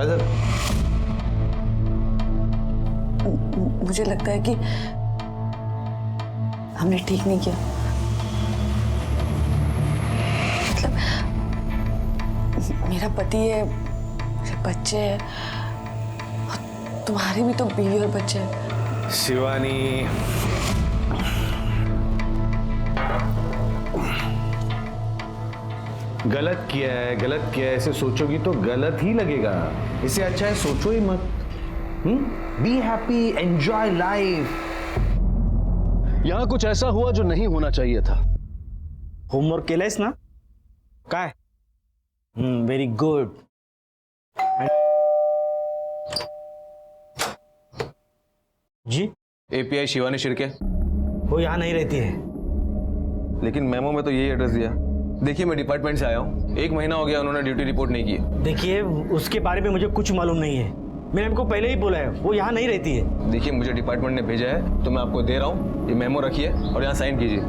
इधर। मुझे लगता है कि हमने ठीक नहीं किया। मतलब मेरा पति है, मेरे बच्चे हैं, और तुम्हारी भी तो बीवी और बच्चे हैं। शिवानी, गलत किया है, गलत किया है, ऐसे सोचोगी तो गलत ही लगेगा। इससे अच्छा है सोचो ही मत। Be happy, enjoy life. यहां कुछ ऐसा हुआ जो नहीं होना चाहिए था। होमवर्क केलंयस ना? काय? Very good. जी? एपीआई शिवानी शिर्के। वो यहाँ नहीं रहती है। लेकिन मेमो में तो यही एड्रेस दिया। देखिए मैं डिपार्टमेंट से आया हूँ, 1 महीना हो गया उन्होंने ड्यूटी रिपोर्ट नहीं की। देखिए उसके बारे में मुझे कुछ मालूम नहीं है। मैंने आपको पहले ही बोला है वो यहाँ नहीं रहती है। देखिए मुझे डिपार्टमेंट ने भेजा है तो मैं आपको दे रहा हूँ, ये मेमो रखिए और यहाँ साइन कीजिए।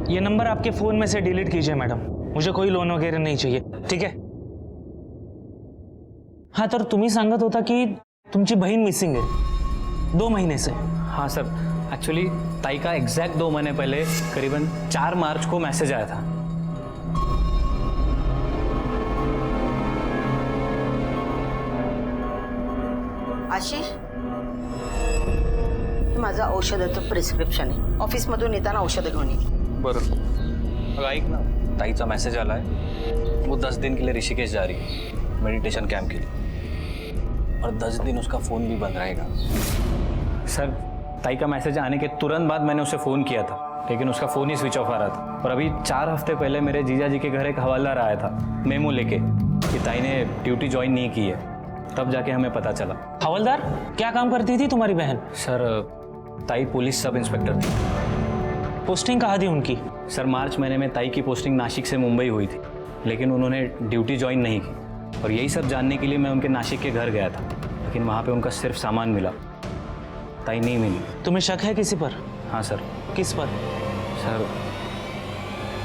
ये नंबर आपके फोन में से डिलीट कीजिए मैडम, मुझे कोई लोन वगैरह नहीं चाहिए, ठीक है? हाँ तर तुम्ही सांगत होता की तुमची बहीण मिसिंग आहे 2 महीने से। हाँ सर, एक्चुअली ताई का एग्जैक्ट 2 महीने पहले करीबन 4 मार्च को मैसेज आया था। आशीष, हे माझं औषधाचं प्रिस्क्रिप्शन आहे, ऑफिसमधून येताना औषधं घेऊन ये। बरं ऐक ना, ताईचा मैसेज आला है, वो 10 दिन के लिए ऋषिकेश जा रही है मेडिटेशन कैंप के लिए, और 10 दिन उसका फ़ोन भी बंद रहेगा। सर ताई का मैसेज आने के तुरंत बाद मैंने उसे फ़ोन किया था, लेकिन उसका फ़ोन ही स्विच ऑफ आ रहा था। और अभी 4 हफ्ते पहले मेरे जीजा जी के घर एक हवालदार आया था मेमो लेके कि ताई ने ड्यूटी ज्वाइन नहीं की है, तब जाके हमें पता चला। हवलदार क्या काम करती थी तुम्हारी बहन? सर ताई पुलिस सब इंस्पेक्टर थी। पोस्टिंग कहाँ थी उनकी? सर मार्च महीने में ताई की पोस्टिंग नासिक से मुंबई हुई थी, लेकिन उन्होंने ड्यूटी ज्वाइन नहीं की, और यही सब जानने के लिए मैं उनके नासिक के घर गया था, लेकिन वहाँ पे उनका सिर्फ सामान मिला, ताई नहीं मिली। तुम्हें शक है किसी पर? हाँ सर। किस पर? सर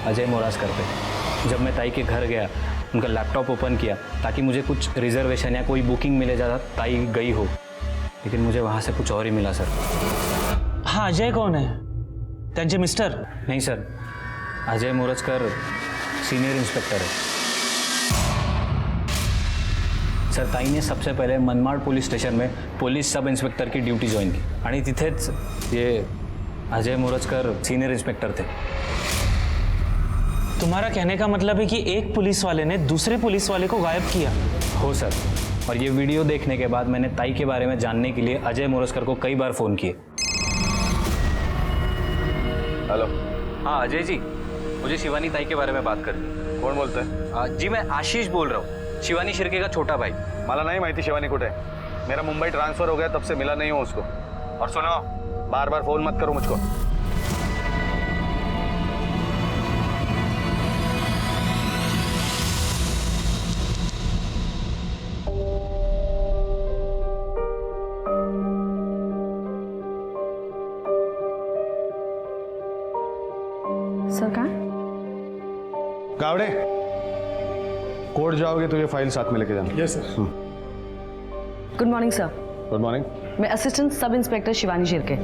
अजय मोरासकर पे। जब मैं ताई के घर गया, उनका लैपटॉप ओपन किया ताकि मुझे कुछ रिजर्वेशन या कोई बुकिंग मिले जाता ताई गई हो, लेकिन मुझे वहाँ से कुछ और ही मिला सर। हाँ अजय कौन है? त्यांचे मिस्टर? नहीं sir, Ajay Morajkar senior inspector है। सर ताई ने सबसे पहले मनमाड पुलिस स्टेशन में पुलिस सब इंस्पेक्टर की ड्यूटी ज्वाइन की, आणि तिथेच ये अजय मोरजकर सीनियर इंस्पेक्टर थे। तुम्हारा कहने का मतलब है कि एक पुलिस वाले ने दूसरे पुलिस वाले को गायब किया? हो सर, और ये वीडियो देखने के बाद मैंने ताई के बारे में जानने के लिए अजय मोरजकर को कई बार फ़ोन किए। हेलो। हाँ अजय जी, मुझे शिवानी ताई के बारे में बात करनी। कौन बोलता है? जी मैं आशीष बोल रहा हूँ, शिवानी शिर्के का छोटा भाई। मला नहीं माहिती शिवानी कुठे है। मेरा मुंबई ट्रांसफर हो गया तब से मिला नहीं हूँ उसको। और सुनो, बार बार फोन मत करो मुझको। सर कहाँ? गावड़े, कोर्ट जाओगे तो ये फाइल साथ में लेके जाना। Yes sir. Good morning sir. Good morning. मैं assistant sub inspector Shivani Shirke.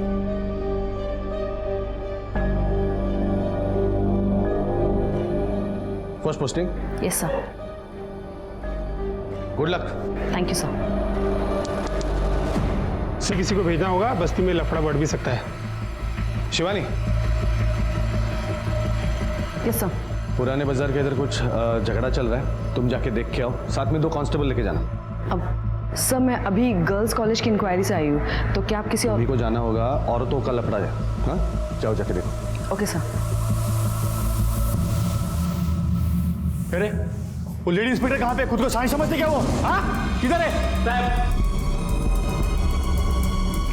First posting. Yes sir. Good luck. Thank you sir. से किसी को भेजना होगा, बस्ती में लफड़ा बढ़ भी सकता है। Shivani, yes sir. पुराने बाजार के इधर कुछ झगड़ा चल रहा है, तुम जाके देख के आओ, साथ में 2 कांस्टेबल लेके जाना। अब सर मैं अभी गर्ल्स कॉलेज की इंक्वायरी से आई हूँ, तो क्या आप किसी और? अभी को जाना होगा, औरतों का लफड़ा है। हाँ जाओ जाके देखो। Okay sir. अरे वो लेडी इंस्पेक्टर कहाँ पे? खुद को साइंस समझते क्या वो? हाँ किधर है? साहब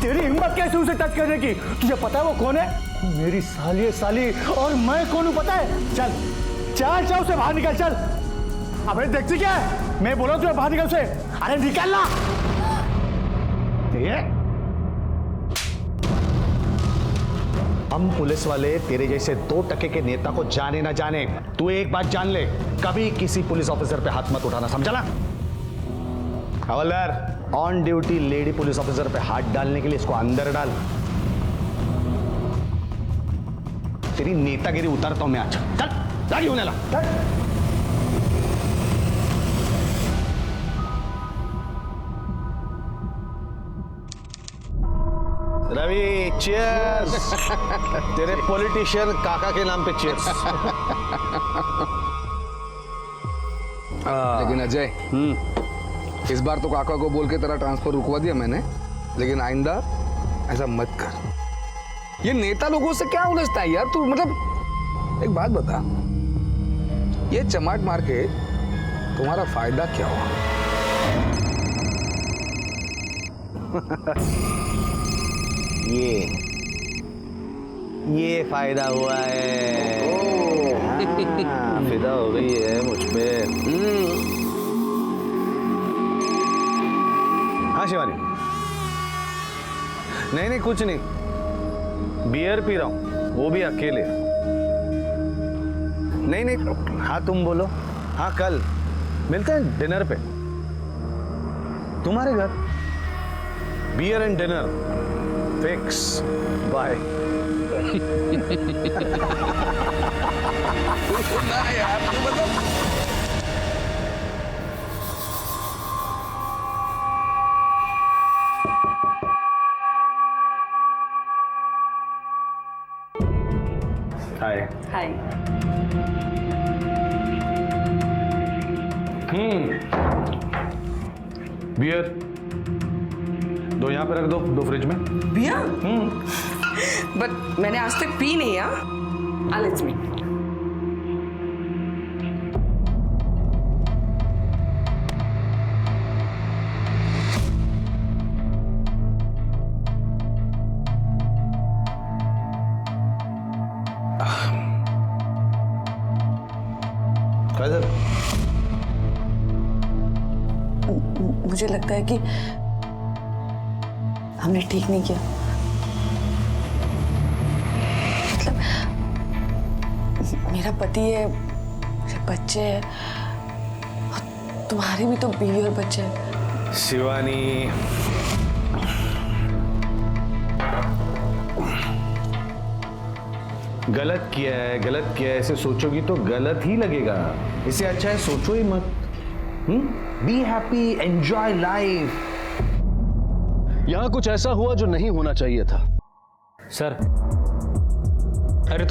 तेरी हिम्मत कैसे उसे टच करने की? तुझे पता है वो कौन है? मेरी साली साली, और मैं कौन हूँ पता है? चल चल चल उसे बाहर निकल, चल। अबे देखती क्या है? मैं बोला तुझे बाहर निकल से। अरे निकल ना। ये हम पुलिस वाले तेरे जैसे 2% के नेता को जाने ना जाने, तू एक बात जान ले, कभी किसी पुलिस ऑफिसर पे हाथ मत उठाना, समझा ना? हवलदार, on duty lady police officer पे हाथ डालने के लिए इसको अंदर डाल। तेरी नेतागिरी उतारता हूं मैं आज। चल गाड़ी होने लगा। रवि, चीयर्स। तेरे पॉलिटिशियन काका के नाम पे चीयर्स। लेकिन अजय, इस बार तो काका को बोल के तेरा ट्रांसफर रुकवा दिया मैंने, लेकिन आइंदा ऐसा मत कर। ये नेता लोगों से क्या उलझता है यार तू? मतलब एक बात बता, ये चमाट मार के तुम्हारा फायदा क्या हुआ? ये फायदा हुआ है। हाँ, फिदा हो गई है मुझ पे। हाँ शिवानी। नहीं कुछ नहीं, बियर पी रहा हूं, वो भी अकेले। नहीं। हाँ तुम बोलो। हाँ कल मिलते हैं डिनर पे, तुम्हारे घर। Beer and dinner fix. Bye. यार तू मतलब हाय। हाय। बियर दो यहाँ पे रख दो फ्रिज में। बिया? बट मैंने आज तक पी नहीं है। लेट्स मी। मुझे लगता है कि हमने ठीक नहीं किया। मतलब मेरा पति है, मेरे बच्चे हैं, और तुम्हारी भी तो बीवी और बच्चे हैं। शिवानी, गलत किया है ऐसे सोचोगी तो गलत ही लगेगा। इससे अच्छा है सोचो ही मत। Be happy, enjoy life. यहां कुछ ऐसा हुआ जो नहीं होना चाहिए था। सर, अरे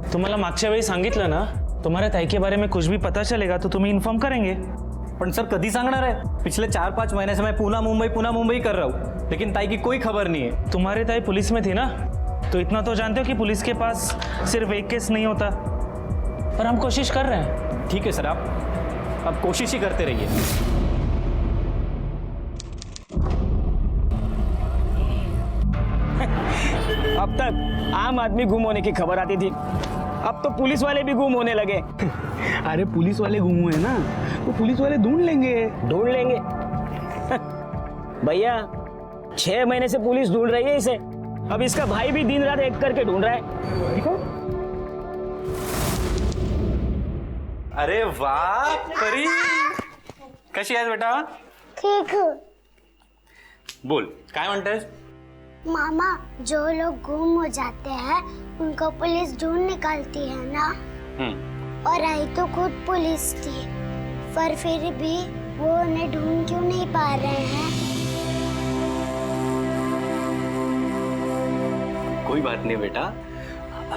तुम्हाला मागच्या वेळी सांगितलं ना, तुम्हाऱ्या ताई के बारे में कुछ भी पता चलेगा तो तुम्हें इन्फॉर्म करेंगे। पण सर कधी सांगणार आहे? पिछले 4-5 महीने से मैं पुणे मुंबई कर रहा हूँ, लेकिन ताई की कोई खबर नहीं है। तुम्हारे ताई पुलिस में थी ना, तो इतना तो जानते हो कि पुलिस के पास सिर्फ एक केस नहीं होता। पर हम कोशिश कर रहे हैं। ठीक है सर, आप कोशिश ही करते रहिए। अब तक आम आदमी गुम होने की खबर आती थी, अब तो पुलिस वाले भी गुम होने लगे। अरे पुलिस वाले गुम हुए ना, तो पुलिस वाले ढूंढ लेंगे। भैया 6 महीने से पुलिस ढूंढ रही है इसे, अब इसका भाई भी दिन रात एक करके ढूंढ रहा है। देखो। अरे वाह परी, कशी आहेस बेटा? ठीक है। बोल, काय म्हणतेस? मामा, जो लोग गुम हो जाते हैं उनको पुलिस ढूंढ निकालती है ना, और आई तो खुद पुलिस थी, पर फिर भी वो उन्हें ढूंढ क्यों नहीं पा रहे हैं? कोई बात नहीं बेटा,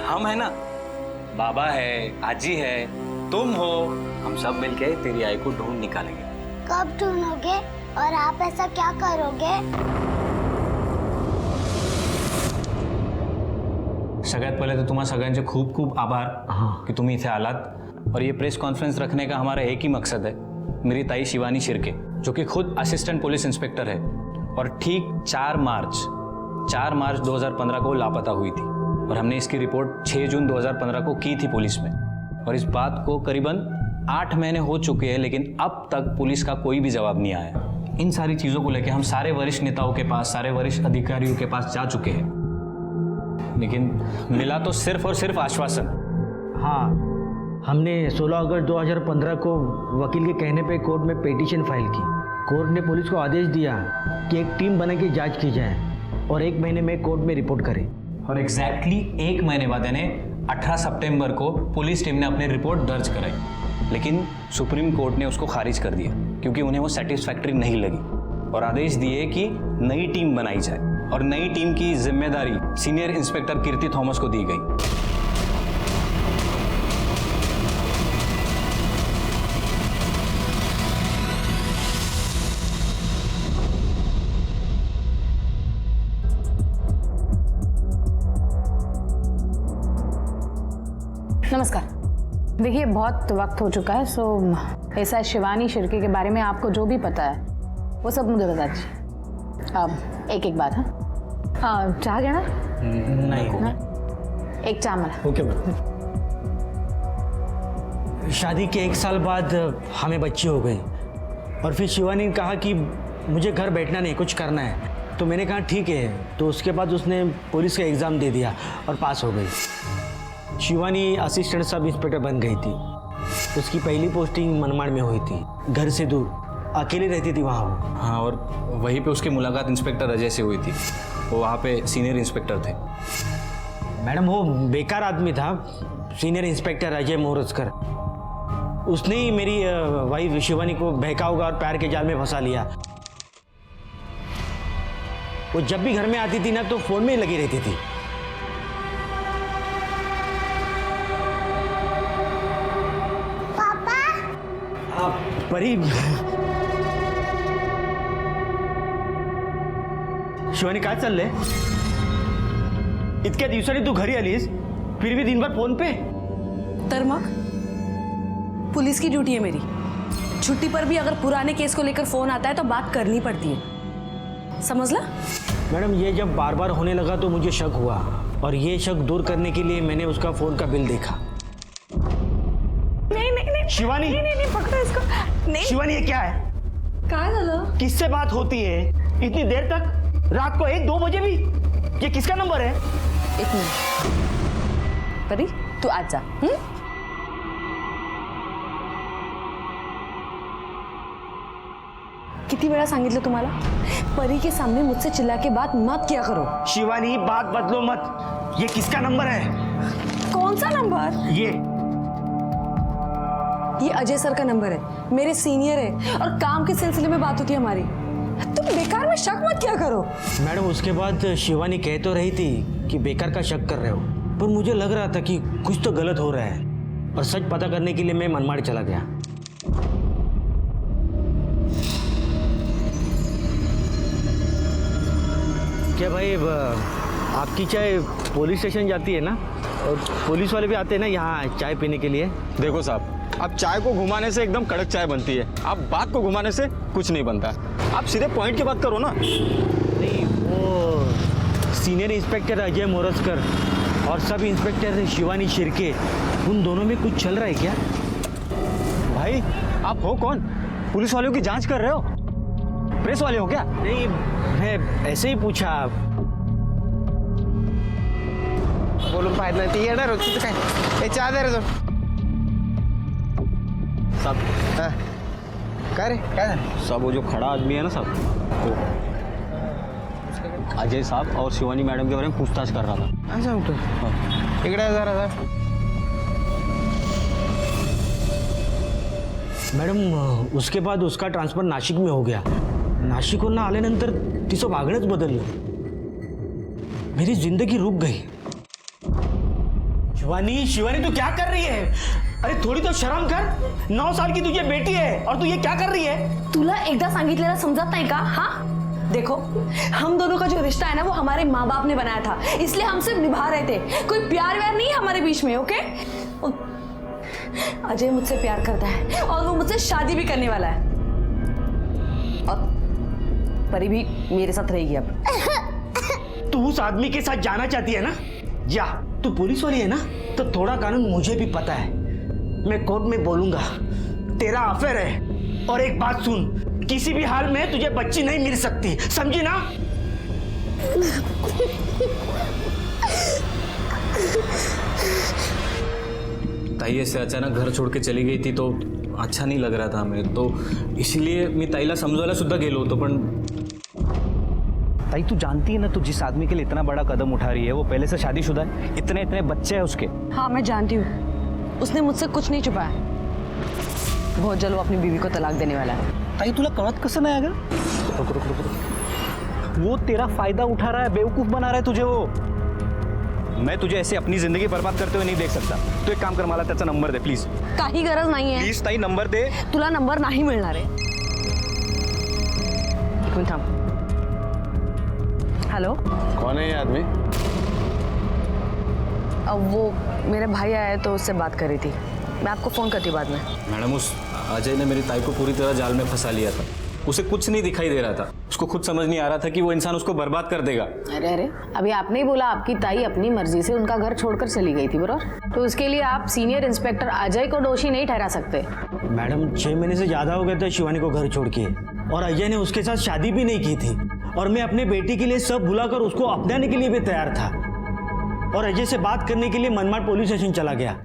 हम है ना, बाबा है, आजी है, तुम हो, हम सब मिलके तेरी आई को ढूंढ निकालेंगे। कब ढूंढोगे और आप ऐसा क्या करोगे? सगळ्यात पहले तो तुम्हारा सगळ्यांचे खूप खूप आभार कि तुम इथे आलात। और ये प्रेस कॉन्फ्रेंस रखने का हमारा एक ही मकसद है। मेरी ताई शिवानी शिर्के, जो कि खुद असिस्टेंट पुलिस इंस्पेक्टर है और ठीक 4 मार्च 2015 को लापता हुई थी, और हमने इसकी रिपोर्ट 6 जून 2015 को की थी पुलिस में। और इस बात को करीबन 8 महीने हो चुके हैं, लेकिन अब तक पुलिस का कोई भी जवाब नहीं आया। इन सारी चीज़ों को लेकर हम सारे वरिष्ठ नेताओं के पास, सारे वरिष्ठ अधिकारियों के पास जा चुके हैं, लेकिन मिला तो सिर्फ और सिर्फ आश्वासन। हाँ, हमने 16 अगस्त 2015 को वकील के कहने पे कोर्ट में पिटीशन फाइल की। कोर्ट ने पुलिस को आदेश दिया कि एक टीम बना के जांच की जाए और 1 महीने में कोर्ट में रिपोर्ट करें। और एग्जैक्टली 1 महीने बाद यानी 18 सितंबर को पुलिस टीम ने अपनी रिपोर्ट दर्ज कराई, लेकिन सुप्रीम कोर्ट ने उसको खारिज कर दिया क्योंकि उन्हें वो सेटिस्फैक्ट्री नहीं लगी और आदेश दिए कि नई टीम बनाई जाए और नई टीम की जिम्मेदारी सीनियर इंस्पेक्टर कीर्ति थॉमस को दी गई। नमस्कार। देखिए, बहुत वक्त हो चुका है, सो ऐसा शिवानी शिर्के के बारे में आपको जो भी पता है वो सब मुझे बता दीजिए। अब एक एक बात। हाँ, चाह लेना? नहीं। ना? एक चाय मला। Okay ma'am. शादी के 1 साल बाद हमें बच्ची हो गई और फिर शिवानी ने कहा कि मुझे घर बैठना नहीं, कुछ करना है। तो मैंने कहा ठीक है। तो उसके बाद उसने पुलिस का एग्ज़ाम दे दिया और पास हो गई। शिवानी असिस्टेंट सब इंस्पेक्टर बन गई थी। उसकी पहली पोस्टिंग मनमाड़ में हुई थी, घर से दूर, अकेली रहती थी वहाँ वो। हाँ, और वहीं पे उसकी मुलाकात इंस्पेक्टर अजय से हुई थी। वो वहाँ पे सीनियर इंस्पेक्टर थे। मैडम, वो बेकार आदमी था, सीनियर इंस्पेक्टर अजय मोरजकर। उसने ही मेरी वाइफ शिवानी को बहका होगा और प्यार के जाल में फंसा लिया। वो जब भी घर में आती थी ना तो फोन में ही लगी रहती थी। परी, शिवानी काय चाललंय? इतक्या दिवसांनी तू घरी आलीस, फिर भी दिन भर फोन पे? तर मग पुलिस की ड्यूटी है मेरी। छुट्टी पर भी अगर पुराने केस को लेकर फोन आता है तो बात करनी पड़ती है, समझ ला? मैडम, ये जब बार बार होने लगा तो मुझे शक हुआ और ये शक दूर करने के लिए मैंने उसका फोन का बिल देखा। नहीं शिवानी, नहीं पकड़ो इसको। नहीं शिवानी, ये क्या है? काय झालं? किससे बात होती है इतनी देर तक, रात को 1-2 बजे भी? ये किसका नंबर है? एक मिनिट परी, तू आज जा। किती वेळा सांगितलं तुम्हाला, परी के सामने मुझसे चिल्ला के बात मत किया करो। शिवानी, बात बदलो मत। ये किसका नंबर है? कौन सा नंबर? ये अजय सर का नंबर है, मेरे सीनियर है और काम के सिलसिले में बात होती है हमारी। तुम बेकार में शक मत किया करो। मैडम, उसके बाद शिवानी कह तो रही थी कि बेकार का शक कर रहे हो, पर मुझे लग रहा था कि कुछ तो गलत हो रहा है और सच पता करने के लिए मैं मनमाड़ चला गया। क्या भाई, आपकी चाय पुलिस स्टेशन जाती है ना? और पुलिस वाले भी आते हैं ना यहाँ चाय पीने के लिए? देखो साहब, अब चाय को घुमाने से एकदम कड़क चाय बनती है, आप बात को घुमाने से कुछ नहीं बनता। आप सीधे पॉइंट की बात करो ना। नहीं, वो सीनियर इंस्पेक्टर अजय मोरजकर और सब इंस्पेक्टर शिवानी शिर्के, उन दोनों में कुछ चल रहा है क्या? भाई, आप हो कौन? पुलिस वालों की जांच कर रहे हो? प्रेस वाले हो क्या? नहीं, मैं ऐसे ही पूछा। बोलून पाहिजे नाही, ती येणार होती तर काय? ए, चहा दे रे तो। साहब, काय रे, काय झालं? साहब, वो जो खड़ा आदमी है ना साहब, वो अजय साहब और शिवानी मैडम के बारे में पूछताछ कर रहा था। काय सांगतो? इकडे जरा मॅडम, उसके बाद उसका ट्रान्सफर नाशिक में हो गया। नाशिकहून आल्यानंतर तिचं वागणंच बदललं। मेरी जिंदगी रुक गई। शिवानी, शिवानी, तू क्या कर रही है? अरे थोड़ी तो शर्म कर। 9 साल की तुझे बेटी है और तू ये क्या कर रही है? तुला एकदा सांगितलेलं समजत नाही का? हाँ, देखो, हम दोनों का जो रिश्ता है ना वो हमारे माँ बाप ने बनाया था, इसलिए हम सिर्फ निभा रहे थे। कोई प्यार व्यार नहीं है हमारे बीच में, ओके? अजय मुझसे प्यार करता है और वो मुझसे शादी भी करने वाला है और परी भी मेरे साथ रहेगी। अब तू उस आदमी के साथ जाना चाहती है ना? जा, तू पुलिस वाली है ना, तो थोड़ा कानून मुझे भी पता है। मैं कोर्ट में बोलूंगा तेरा अफेयर है। और एक बात सुन, किसी भी हाल में तुझे बच्ची नहीं मिल सकती, समझी ना? ताई ऐसे अचानक घर छोड़ के चली गई थी तो अच्छा नहीं लग रहा था हमें, तो इसलिए मी ताईला समजवायला सुद्धा गेलो होतो. पण ताई तू जानती है ना, तू जिस आदमी के लिए इतना बड़ा कदम उठा रही है वो पहले से शादीशुदा है, इतने इतने बच्चे हैं उसके. हाँ मैं जानती हूँ, उसने मुझसे कुछ नहीं छुपाया. बहुत जल्द वो अपनी बीवी को तलाक देने वाला है. ताई तुला कळत कसं नाही अगं? वो तेरा फायदा उठा रहा है, बेवकूफ बना रहा है तुझे वो. मैं तुझे ऐसे अपनी जिंदगी बर्बाद करते हुए नहीं देख सकता. तू एक काम कर, मला त्याचा नंबर दे प्लीज. काही गरज नाहीये. प्लीज ताई नंबर दे. तुला नंबर नाही मिळणार आहे. एक मिनिट थांब. हेलो, कौन है ये आदमी? अब वो मेरे भाई आया तो उससे बात कर रही थी. मैं आपको फोन करती हूँ बाद में. मैडम उस अजय ने मेरी ताई को पूरी तरह जाल में फंसा लिया था. उसे कुछ नहीं दिखाई दे रहा था. उसको खुद समझ नहीं आ रहा था कि वो इंसान उसको बर्बाद कर देगा. अरे अरे, अभी आपने ही बोला आपकी ताई अपनी मर्जी से उनका घर छोड़कर चली गई थी, बरोबर? तो उसके लिए आप सीनियर इंस्पेक्टर अजय को दोषी नहीं ठहरा सकते. मैडम 6 महीने से ज्यादा हो गए थे शिवानी को घर छोड़ के, और अजय ने उसके साथ शादी भी नहीं की थी, और मैं अपने बेटी के लिए सब भुलाकर उसको अपनाने के लिए भी तैयार था, और अजय से बात करने के लिए मनमाड़ पुलिस स्टेशन चला गया.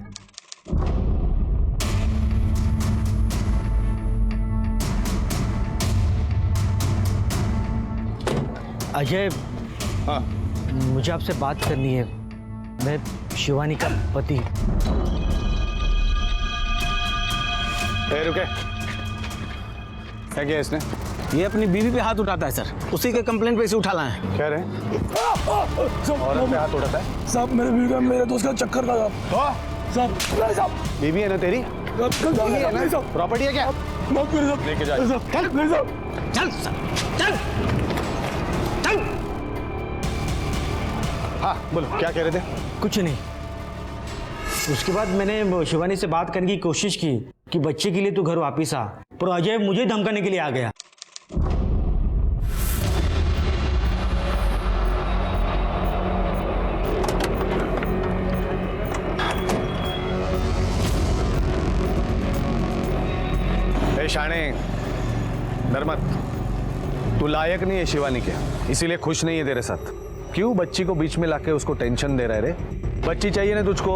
अजय, हाँ मुझे आपसे बात करनी है. मैं शिवानी का पति. रुके. क्या किया इसने? ये अपनी बीवी पे हाथ उठाता है सर. उसी के कंप्लेंट पे इसे उठा लाए हैं. क्या रहे? औरत पे हाथ उठाता है? साहब मेरे बीवी का मेरे दोस्त का चक्कर था साहब. साहब बीवी है ना तेरी? बीवी है ना? प्रॉपर्टी है क्या? लेके जा. चल सर, चल चल. हाँ बोलो, क्या कह रहे थे? कुछ नहीं. उसके बाद मैंने शिवानी से बात करने की कोशिश की कि बच्चे के लिए तू घर वापिस आ, पर अजय मुझे धमकाने के लिए आ गया. ए शाणे, डर मत. तू लायक नहीं है शिवानी के, इसीलिए खुश नहीं है तेरे साथ. क्यों बच्ची को बीच में लाके उसको टेंशन दे रहा है रे? बच्ची चाहिए ना तुझको,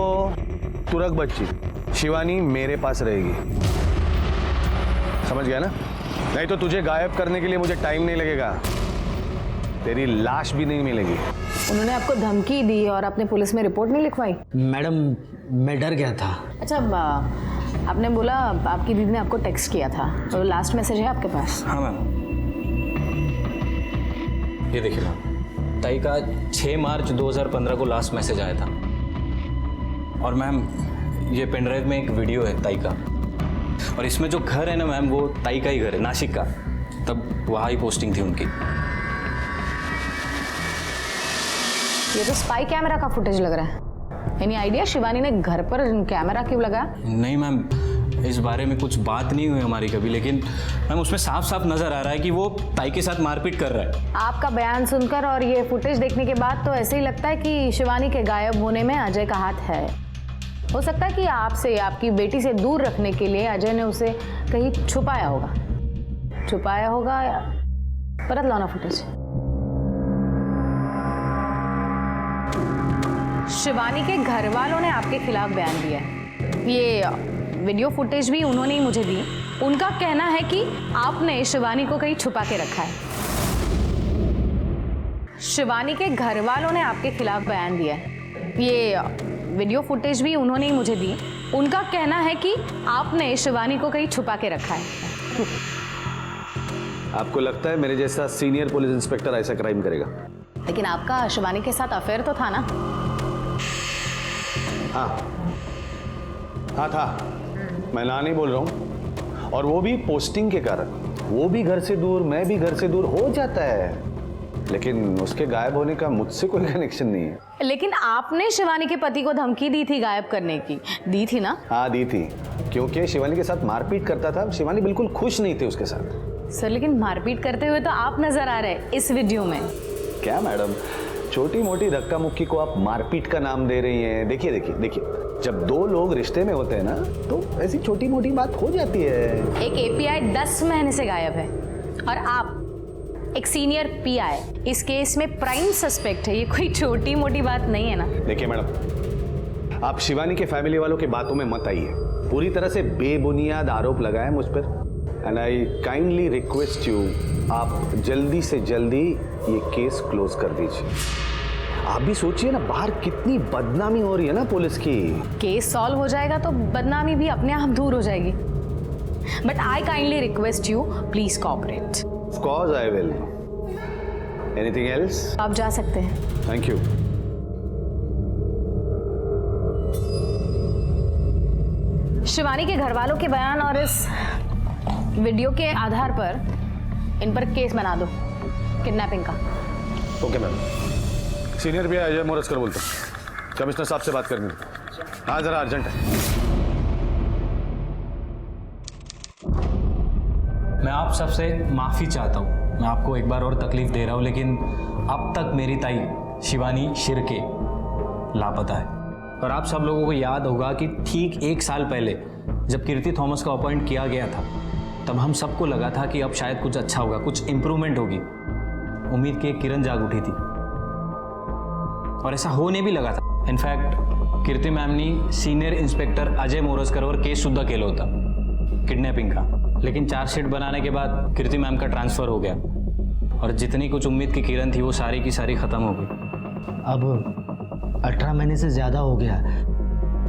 तू रख बच्ची. शिवानी मेरे पास रहेगी, समझ गया ना? नहीं तो तुझे गायब करने के लिए मुझे टाइम नहीं लगेगा. तेरी लाश भी नहीं मिलेगी. उन्होंने आपको धमकी दी और आपने पुलिस में रिपोर्ट नहीं लिखवाई? मैडम मैं डर गया था. अच्छा, आपने बोला आपकी दीदी ने आपको टेक्स्ट किया था, तो लास्ट मैसेज है आपके पास? हाँ मैम, ये देखिए मैम. ताई का 6 मार्च 2015 को लास्ट मैसेज आया था, और मैम ये पेनड्राइव में एक वीडियो है ताई का, और इसमें जो घर है ना मैम वो ताई का ही घर है, नासिक का. तब वहाँ ही पोस्टिंग थी उनकी. ये तो स्पाई कैमरा का फुटेज लग रहा है. एनी आइडिया शिवानी ने घर पर कैमरा क्यों लगाया? नहीं मैम, इस बारे में कुछ बात नहीं हुई हमारी कभी, लेकिन मैम उसमें साफ साफ नजर आ रहा है कि वो ताई के साथ मारपीट कर रहा है. आपका बयान सुनकर और ये फुटेज देखने के बाद तो ऐसे ही लगता है कि शिवानी के गायब होने में अजय का हाथ है. हो सकता है कि आपसे, आपकी बेटी से दूर रखने के लिए अजय ने उसे कहीं छुपाया होगा. परत लाना फुटेज. शिवानी के घर वालों ने आपके खिलाफ बयान दिया है. ये वीडियो फुटेज भी उन्होंने ही मुझे दी. उनका कहना है कि आपने शिवानी को कहीं छुपा के रखा है. शिवानी के घर वालों ने आपके खिलाफ बयान दिया है. ये वीडियो फुटेज भी उन्होंने ही मुझे दी. उनका कहना है कि आपने शिवानी को कहीं छुपा के रखा है. आपको लगता है मेरे जैसा सीनियर पुलिस इंस्पेक्टर ऐसा क्राइम करेगा? लेकिन आपका शिवानी के साथ अफेयर तो था ना? हाँ था. मैं ना नहीं बोल रहा हूँ, और वो भी पोस्टिंग के कारण. वो भी घर से दूर, मैं भी घर से दूर हो जाता है, लेकिन उसके गायब होने का मुझसे कोई कनेक्शन नहीं है. लेकिन आपने शिवानी के पति को धमकी दी थी गायब करने की, दी थी ना? हाँ दी थी, क्योंकि शिवानी के साथ मारपीट करता था. शिवानी बिल्कुल खुश नहीं थी उसके साथ. सर लेकिन मारपीट करते हुए तो आप नजर आ रहे हैं इस वीडियो में. क्या मैडम, छोटी मोटी धक्का मुक्की को आप मारपीट का नाम दे रही हैं? देखिए देखिए देखिए, जब दो लोग रिश्ते में होते हैं ना तो ऐसी छोटी मोटी बात हो जाती है. एक एपीआई 10 महीने से गायब है. और आप एक सीनियर पीआई इस केस में प्राइम सस्पेक्ट है। ये कोई छोटी मोटी बात नहीं है ना। देखिए मैडम, आप शिवानी के फैमिली वालों की बातों में मत आइए। पूरी तरह से बेबुनियाद आरोप लगाए मुझ पर। And I kindly request you, आप जल्दी से जल्दी ये केस क्लोज कर दीजिए। आप भी सोचिए ना, बाहर कितनी बदनामी हो रही है ना पुलिस की। केस सॉल्व हो जाएगा तो बदनामी भी अपने आप दूर हो जाएगी। But I kindly request you, please cooperate. Of course I will. Anything else? आप जा सकते हैं। Thank you. शिवानी के घर वालों के बयान और इस वीडियो के आधार पर इन पर केस बना दो किडनैपिंग का। Okay ma'am. सीनियर भी अजय मोरजकर बोलता हूँ, कमिश्नर साहब से बात करनी है। हाँ जरा अर्जेंट है। मैं आप सबसे माफ़ी चाहता हूँ, मैं आपको एक बार और तकलीफ दे रहा हूँ, लेकिन अब तक मेरी ताई शिवानी शिर्के लापता है। और आप सब लोगों को याद होगा कि ठीक 1 साल पहले जब कीर्ति थॉमस को अपॉइंट किया गया था, तब हम सबको लगा था कि अब शायद कुछ अच्छा होगा, कुछ इम्प्रूवमेंट होगी। उम्मीद की एक किरण जाग उठी थी और ऐसा होने भी लगा था। इनफैक्ट कीर्ती मॅमनी सीनियर इंस्पेक्टर अजय मोरजकरवर केस सुद्धा केलं होतं किडनॅपिंग का, लेकिन चार्जशीट बनाने के बाद कीर्ति मैम का ट्रांसफ़र हो गया और जितनी कुछ उम्मीद की किरण थी वो सारी की सारी ख़त्म हो गई। अब 18 महीने से ज़्यादा हो गया,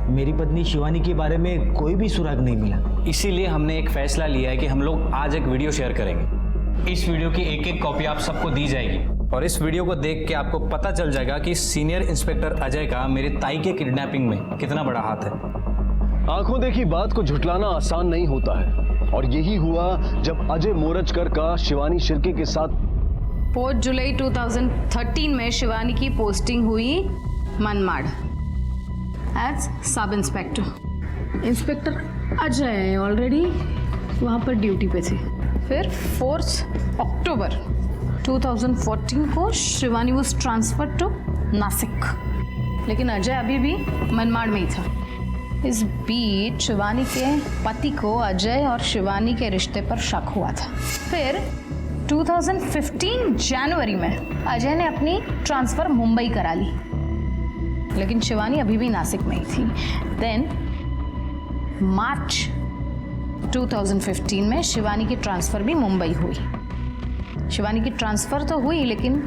मेरी पत्नी शिवानी के बारे में कोई भी सुराग नहीं मिला। इसीलिए हमने एक फैसला लिया है कि हम लोग आज एक वीडियो शेयर करेंगे। इस वीडियो की एक कॉपी आप सबको दी जाएगी और इस वीडियो को देख के आपको पता चल जाएगा कि सीनियर इंस्पेक्टर अजय का मेरी ताई के किडनैपिंग में कितना बड़ा हाथ है। आंखों देखी बात को झुटलाना आसान नहीं होता है, और यही हुआ जब अजय मोरजकर का शिवानी शिर्के के साथ 4 जुलाई 2013 में शिवानी की पोस्टिंग हुई Manmad as sub inspector. Inspector Ajay already वहाँ पर ड्यूटी पे थे। फिर 4 अक्टूबर 2014 को Shivani was transfer to Nashik, लेकिन अजय अभी भी मनमाड़ में ही था। इस बीच शिवानी के पति को अजय और शिवानी के रिश्ते पर शक हुआ था। फिर 2015 जनवरी में अजय ने अपनी ट्रांसफ़र मुंबई करा ली, लेकिन शिवानी अभी भी नासिक में ही थी। देन मार्च 2015 में शिवानी की ट्रांसफ़र भी मुंबई हुई। शिवानी की ट्रांसफ़र तो हुई, लेकिन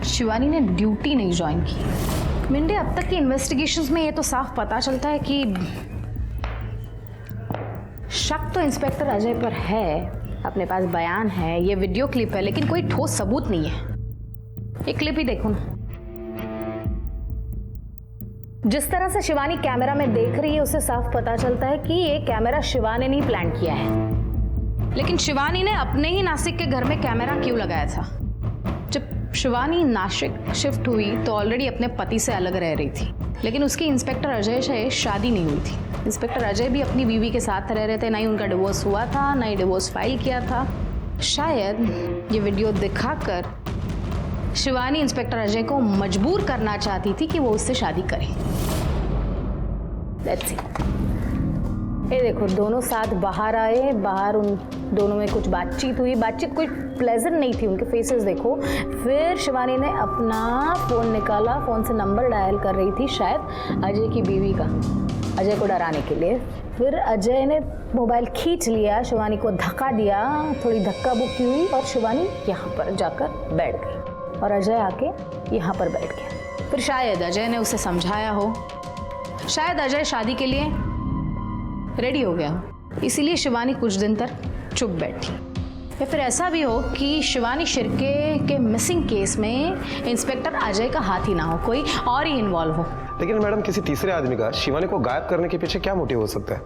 शिवानी ने ड्यूटी नहीं ज्वाइन की। मिंडे, अब तक की इन्वेस्टिगेशंस में ये तो साफ पता चलता है कि शक तो इंस्पेक्टर अजय पर है, अपने पास बयान है, ये वीडियो क्लिप है, लेकिन कोई ठोस सबूत नहीं है। ये क्लिप ही देखो ना, जिस तरह से शिवानी कैमरा में देख रही है उससे साफ पता चलता है कि ये कैमरा शिवानी ने प्लान किया है। लेकिन शिवानी ने अपने ही नासिक के घर में कैमरा क्यों लगाया था? जब शिवानी नासिक शिफ्ट हुई तो ऑलरेडी अपने पति से अलग रह रही थी, लेकिन उसकी इंस्पेक्टर अजय से शादी नहीं हुई थी। इंस्पेक्टर अजय भी अपनी बीवी के साथ रह रहे थे, ना ही उनका डिवोर्स हुआ था, ना ही डिवोर्स फाइल किया था। शायद ये वीडियो दिखाकर शिवानी इंस्पेक्टर अजय को मजबूर करना चाहती थी कि वो उससे शादी करे। Let's see. ये देखो, दोनों साथ बाहर आए, बाहर उन दोनों में कुछ बातचीत हुई। बातचीत कोई प्लेजेंट नहीं थी, उनके फेसेस देखो। फिर शिवानी ने अपना फ़ोन निकाला, फ़ोन से नंबर डायल कर रही थी शायद अजय की बीवी का, अजय को डराने के लिए। फिर अजय ने मोबाइल खींच लिया, शिवानी को धक्का दिया, थोड़ी धक्का बुक्की हुई और शिवानी यहाँ पर जाकर बैठ गई और अजय आके यहाँ पर बैठ गया। फिर शायद अजय ने उसे समझाया हो, शायद अजय शादी के लिए रेडी हो गया हो, इसीलिए शिवानी कुछ दिन तक चुप बैठी। या फिर ऐसा भी हो कि शिवानी शिर्के के मिसिंग केस में इंस्पेक्टर अजय का हाथ ही ना हो, कोई और ही इन्वॉल्व हो। लेकिन मैडम, किसी तीसरे आदमी का शिवानी को गायब करने के पीछे क्या मोटिव हो सकता है?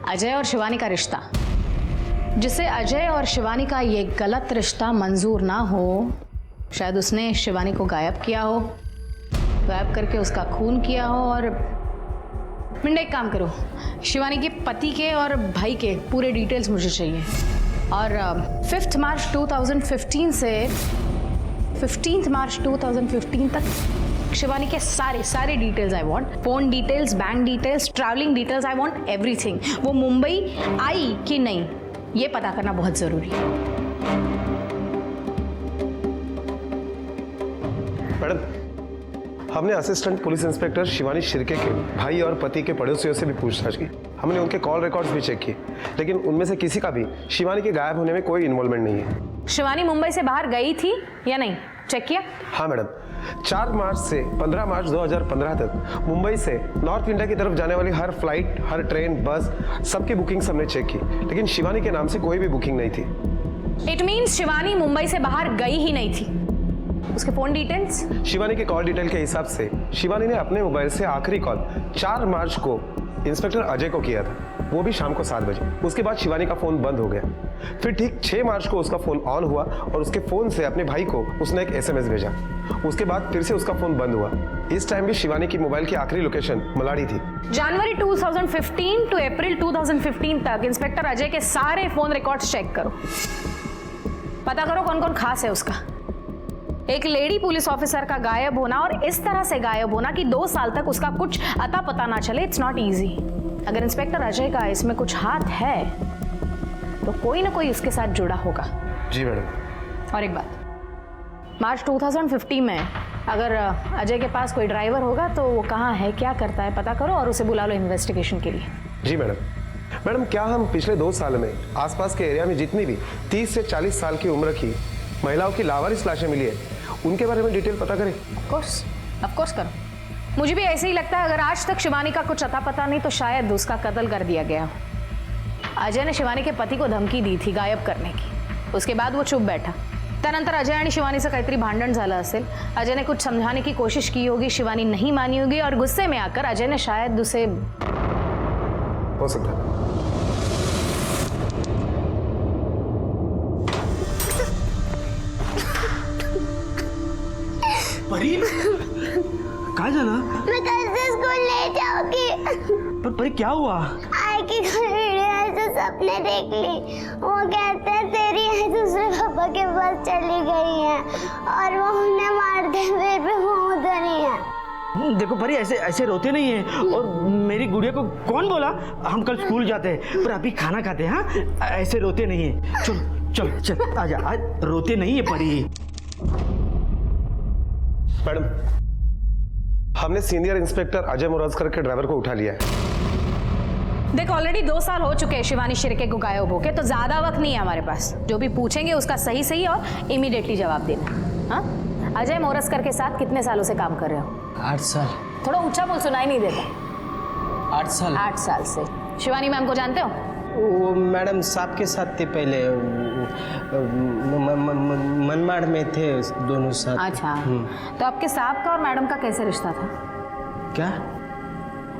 अजय और शिवानी का रिश्ता, जिसे अजय और शिवानी का ये गलत रिश्ता मंजूर ना हो, शायद उसने शिवानी को गायब किया हो, गायब करके उसका खून किया हो। और मिंडे, एक काम करो, शिवानी के पति के और भाई के पूरे डिटेल्स मुझे चाहिए। और 5 मार्च 2015 से 15 मार्च 2015 तक शिवानी के सारे details I want. Phone details, bank details, travelling details, I want everything. वो मुंबई आई कि नहीं, ये पता करना बहुत ज़रूरी है। मैडम, हमने assistant police inspector Shivani Shirke के भाई और पति के पड़ोसियों से भी पूछताछ की। हमने उनके कॉल रिकॉर्ड्स भी चेक किए, लेकिन उनमें से किसी का भी शिवानी के गायब होने में कोई इन्वॉल्वमेंट नहीं है। शिवानी मुंबई से बाहर गई थी या नहीं, चेक किया? हाँ मैडम, 4 मार्च से 15 मार्च 2015 तक मुंबई से नॉर्थ इंडिया की तरफ जाने वाली हर फ्लाइट, हर ट्रेन, बस सबकी बुकिंग हमने चेक की, लेकिन शिवानी के नाम से कोई भी बुकिंग नहीं थी। इट मीन्स शिवानी मुंबई से बाहर गई ही नहीं थी। उसके फोन डिटेल्स? शिवानी के कॉल डिटेल के हिसाब से शिवानी ने अपने मोबाइल से आखिरी कॉल 4 मार्च को इंस्पेक्टर अजय को किया था, वो भी शाम को 7 बजे। उसके बाद शिवानी का फोन बंद हो गया। फिर ठीक 6 मार्च को उसका फोन ऑन हुआ और उसके फोन से अपने भाई को उसने एक SMS भेजा। उसके बाद फिर से उसका फोन बंद हुआ। इस टाइम भी शिवानी की मोबाइल की आखिरी लोकेशन मलाड़ी थी। जनवरी 2015 टू अप्रैल 2015 तक इंस्पेक्टर अजय के सारे फोन रिकॉर्ड्स चेक करो, पता करो कौन कौन खास है उसका। एक लेडी पुलिस ऑफिसर का गायब होना और इस तरह से गायब होना कि 2 साल तक उसका कुछ अता पता ना चले, इट्स नॉट इजी। अगर इंस्पेक्टर अजय का इसमें कुछ हाथ है तो कोई ना कोई उसके साथ जुड़ा होगा। जी मैडम। और एक बात, मार्च 2015 में अगर अजय के पास कोई ड्राइवर होगा तो वो कहाँ है, क्या करता है, पता करो और उसे बुला लो इन्वेस्टिगेशन के लिए। जी मैडम। मैडम, क्या हम पिछले 2 साल में आसपास के एरिया में जितनी भी 30 से 40 साल की उम्र की महिलाओं की लावारिस लाशें मिली है, उनके बारे में डिटेल पता करें? ऑफ कोर्स करो। मुझे भी ऐसे ही लगता है, अगर आज तक शिवानी का कुछ अता पता नहीं तो शायद उसका कत्ल कर दिया गया। अजय ने शिवानी के पति को धमकी दी थी गायब करने की, उसके बाद वो चुप बैठा। त्यानंतर अजय आणि शिवानीचं काहीतरी भांडण झालं असेल। अजय ने कुछ समझाने की कोशिश की होगी, शिवानी नहीं मानी होगी और गुस्से में आकर अजय ने शायद उसे, हो सकता है। परी, काय झालं? मैं कल से स्कूल नहीं जाऊंगी। पर परी क्या हुआ? आई की कोई वीडियो ऐसे सपने देख ली। वो कहते हैं तेरी आई दूसरे पापा के पास चली गई है और वो उन्हें मारते हुए भी वो उधर ही है। देखो परी, ऐसे ऐसे रोते नहीं है। और मेरी गुड़िया को कौन बोला हम कल स्कूल जाते हैं, पर अभी खाना खाते हैं। हाँ, ऐसे रोते नहीं है। चलो चलो चल, आजा, आज रोते नहीं है परी। मैडम, हमने सीनियर इंस्पेक्टर अजय मोराजकर के ड्राइवर को उठा लिया है। देख ऑलरेडी 2 साल हो चुके हैं शिवानी शिर्के को गायब होके, तो ज्यादा वक्त नहीं है हमारे पास। जो भी पूछेंगे उसका सही सही और इमीडिएटली जवाब देना। हाँ, अजय मोरस्कर के साथ कितने सालों से काम कर रहे हो? 8 साल। थोड़ा ऊंचा बोल, सुनाई नहीं देता। 8 साल। 8 साल से। शिवानी मैम को जानते हो? वो मैडम साहब के साथ थे पहले, मनमाड़ में थे दोनों साथ। अच्छा, तो आपके साहब का और मैडम का कैसे रिश्ता था? क्या?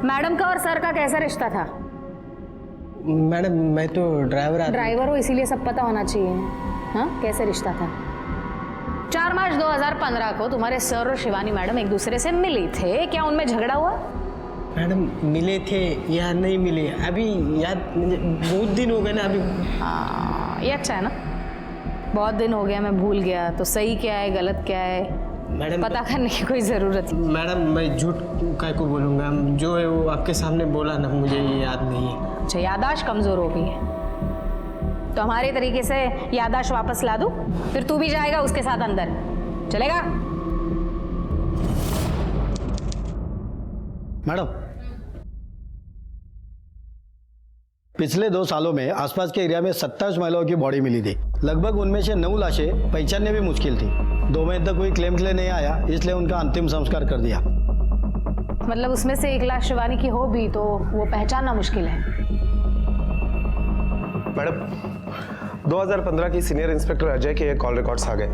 मैडम का और सर का कैसा रिश्ता था? मैडम, मैं तो ड्राइवर हो, इसीलिए सब पता होना चाहिए। हाँ, कैसे रिश्ता था? 4 मार्च 2015 को तुम्हारे सर और शिवानी मैडम एक दूसरे से मिली थे, क्या उनमें झगड़ा हुआ? मैडम, मिले थे या नहीं मिले अभी याद, बहुत दिन हो गए ना अभी। हाँ, ये अच्छा है ना, बहुत दिन हो गया, मैं भूल गया। तो सही क्या है गलत क्या है मैडम पता करने की कोई जरूरत नहीं। मैडम, मैं झूठ काय को बोलूँगा, जो है वो आपके सामने बोला ना, मुझे याद नहीं है। अच्छा, याददाश्त कमजोर हो गई है तो हमारे तरीके से याददाश्त वापस ला दूं, फिर तू भी जाएगा उसके साथ अंदर, चलेगा? मैडम, पिछले 2 सालों में आसपास के एरिया में 27 महिलाओं की बॉडी मिली थी। लगभग उनमें से 9 लाशें पहचानने भी मुश्किल थी। 2 महीने तक कोई क्लेम के लिए नहीं आया, इसलिए उनका अंतिम संस्कार कर दिया। मतलब उसमें से 1 लाश शिवानी की हो भी तो वो पहचानना मुश्किल है। मैडम, 2015 की सीनियर इंस्पेक्टर अजय के कॉल रिकॉर्ड्स आ गए।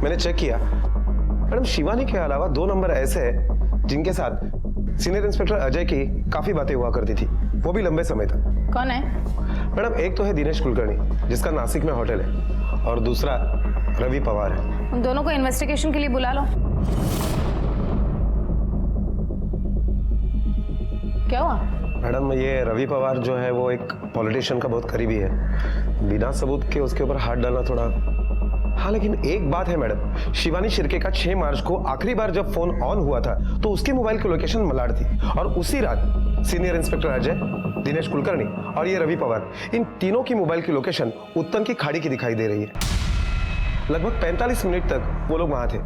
मैंने चेक किया। मैडम, शिवानी के अलावा 2 नंबर ऐसे हैं जिनके साथ सीनियर इंस्पेक्टर अजय की काफी बातें हुआ करती थी, वो भी लंबे समय तक। कौन है? मैडम, एक तो है दिनेश कुलकर्णी, जिसका नासिक में होटल है, और दूसरा रवि पवार है। उन दोनों को इन्वेस्टिगेशन के लिए बुला लो। क्या हुआ? मैडम, ये रवि पवार जो है वो एक पॉलिटिशियन का बहुत करीबी है। बिना सबूत के उसके ऊपर हाथ डालना थोड़ा। हाँ, लेकिन एक बात है मैडम, शिवानी शिर्के का 6 मार्च को आखिरी बार जब फोन ऑन हुआ था तो उसके मोबाइल की लोकेशन मलाड थी, और उसी रात सीनियर इंस्पेक्टर अजय, दिनेश कुलकर्णी और ये रवि पवार, इन तीनों की मोबाइल की लोकेशन उत्तन की खाड़ी की दिखाई दे रही है। लगभग 45 मिनट तक वो लोग वहां थे।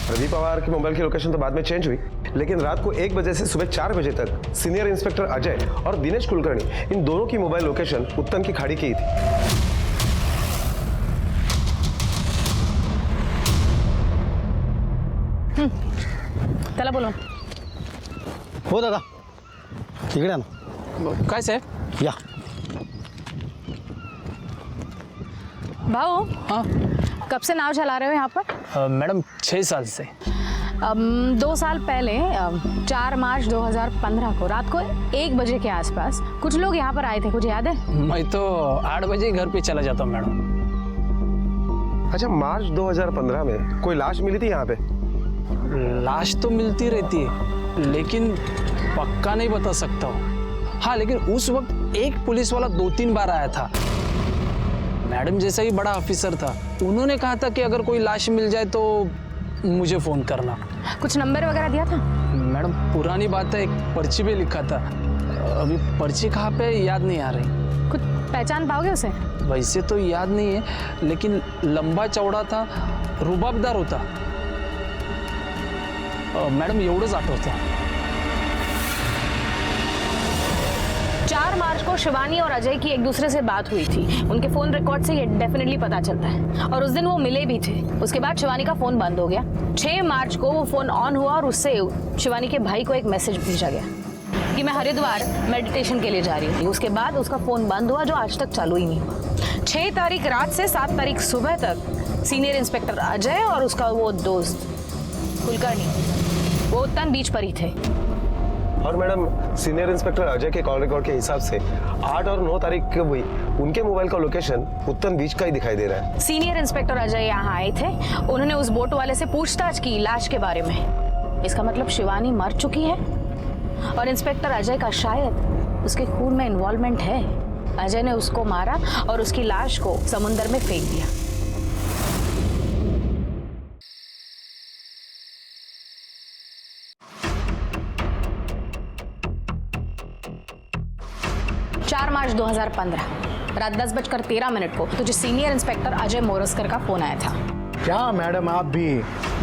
रवि पवार की मोबाइल की लोकेशन तो बाद में चेंज हुई, लेकिन रात को 1 बजे से सुबह 4 बजे तक सीनियर इंस्पेक्टर अजय और दिनेश कुलकर्णी, इन दोनों की मोबाइल लोकेशन उत्तन की खाड़ी की ही थी। चला बोलो. हो दादा, इकडे या ना. काय साहेब? या. भाऊ, कब से नाव चला रहे हो यहाँ पर? मैडम 6 साल से. 2 साल पहले 4 मार्च 2015 को रात को 1 बजे के आसपास कुछ लोग यहाँ पर आए थे, कुछ याद है? मैं तो 8 बजे घर पे चला जाता हूँ मैडम. अच्छा, मार्च 2015 में कोई लाश मिली थी यहाँ पे? लाश तो मिलती रहती है, लेकिन पक्का नहीं बता सकता हूँ. हाँ, लेकिन उस वक्त एक पुलिस वाला 2-3 बार आया था. मैडम जैसा ही बड़ा ऑफिसर था, उन्होंने कहा था कि अगर कोई लाश मिल जाए तो मुझे फोन करना. कुछ नंबर वगैरह दिया था? मैडम पुरानी बात है, एक पर्ची पे लिखा था. अभी पर्ची कहाँ पे याद नहीं आ रही. कुछ पहचान पाओगे उसे? वैसे तो याद नहीं है, लेकिन लंबा चौड़ा था, रुबाबदार होता. मैडम एवढंच आठवतं. 4 मार्च को शिवानी और अजय की एक दूसरे से बात हुई थी. उनके फोन रिकॉर्ड से ये डेफिनेटली पता चलता है. और उस दिन वो मिले भी थे. उसके बाद शिवानी का फोन बंद हो गया. 6 मार्च को वो फोन ऑन हुआ और उससे शिवानी के भाई को एक मैसेज भेजा गया कि मैं हरिद्वार मेडिटेशन के लिए जा रही थी. उसके बाद उसका फोन बंद हुआ, जो आज तक चालू ही नहीं हुआ. 6 तारीख रात से 7 तारीख सुबह तक सीनियर इंस्पेक्टर अजय और उसका वो दोस्त कुलकर्णी वो उत्तन बीच पर ही थे. और मैडम, सीनियर इंस्पेक्टर अजय के कॉल रिकॉर्ड के हिसाब से 8 और 9 तारीख को हुई उनके मोबाइल का लोकेशन उत्तन बीच का ही दिखाई दे रहा है. सीनियर इंस्पेक्टर अजय यहाँ आए थे. उन्होंने उस बोट वाले से पूछताछ की लाश के बारे में. इसका मतलब शिवानी मर चुकी है और इंस्पेक्टर अजय का शायद उसके खून में इन्वॉल्वमेंट है. अजय ने उसको मारा और उसकी लाश को समुद्र में फेंक दिया. मार्च 2015 रात 10:13 को तुझे सीनियर इंस्पेक्टर अजय मोरस्कर का फोन आया था. क्या मैडम, आप भी